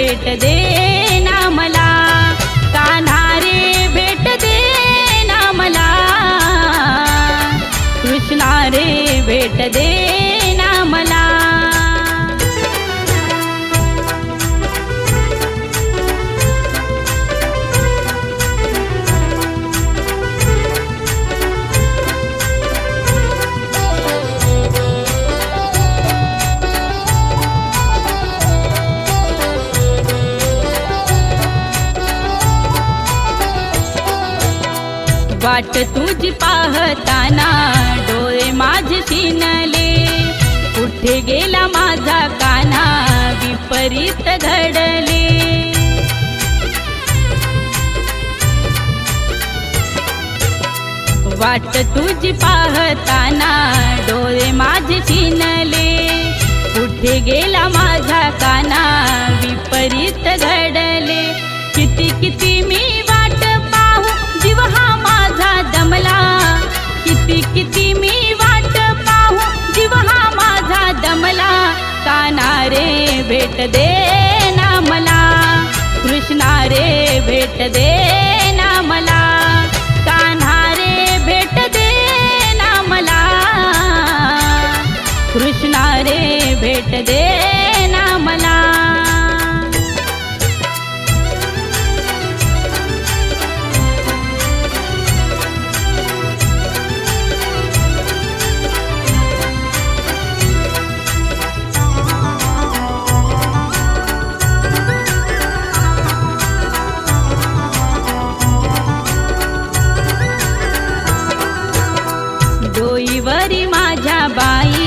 भेट दे ना मला, कान्हा रे भेट दे ना मला, कृष्णा रे भेट दे ना मला. वाट तुझी पाहताना डोळे माझे शिनले, कुठे गेला माझा कान्हा विपरीत घडले. वाट तुझी पाहताना डोळे माझे शिनले, कुठे गेला माझा कान्हा विपरीत घडले. किती किती मी वाट पाहू जीव हा माझा दमला, किती किती मी वाट पाहू जीव हा माझा दमला. कान्हा रे भेट दे ना मला, कृष्णा रे भेट दे ना मला, कान्हा रे भेट दे ना मला, कृष्णा रे भेट दे ना मला. डोईवरी माझ्या बाई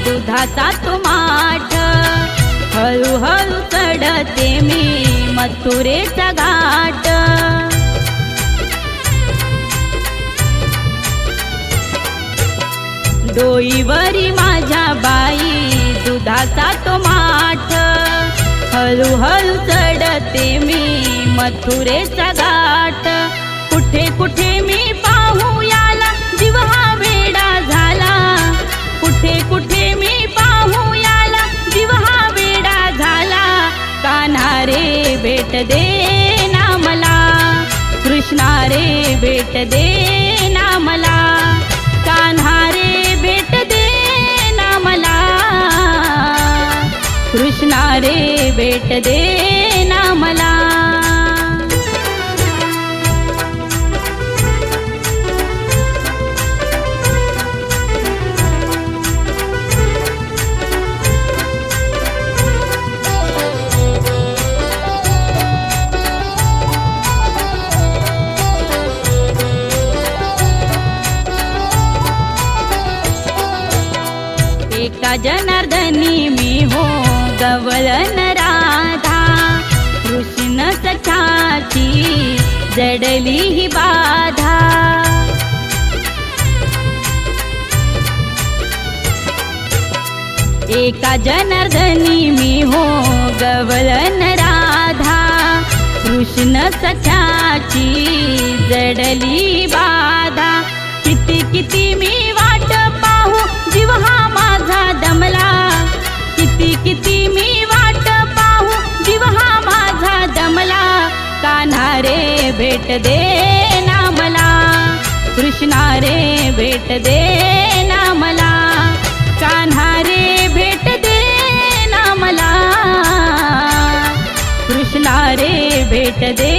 दुधाचा तो माठ, हळूहळू चढते मी मथुरेचा घाट. डोईवरी माझ्या बाई दुधाचा तो माठ, हळूहळू चढते मी मथुरेचा घाट. कुठे कुठे मी पाहू याला जीव हा वेडा झाला, कुठे कुठे मी पाहू याला जीव हा वेडा झाला. कान्हा रे भेट दे ना मला, कृष्णा रे भेट दे ना मला, कान्हा रे भेट दे ना मला, कृष्णा रे भेट दे ना मला. एका जनार्दनी मी हो गवळण राधा, कृष्ण सखाची जडली ही बाधा. एका जनार्दनी मी हो गवळण राधा, कृष्ण सखाची जडली बाधा. किती किती मी वाट पाहू जीव हा माझा दमला, किती किती मी वाट पाहू जीव हा माझा दमला. कान्हा रे भेट दे ना मला, कृष्णा रे भेट दे ना मला, कान्हा रे भेट दे ना मला, कृष्णा रे भेट दे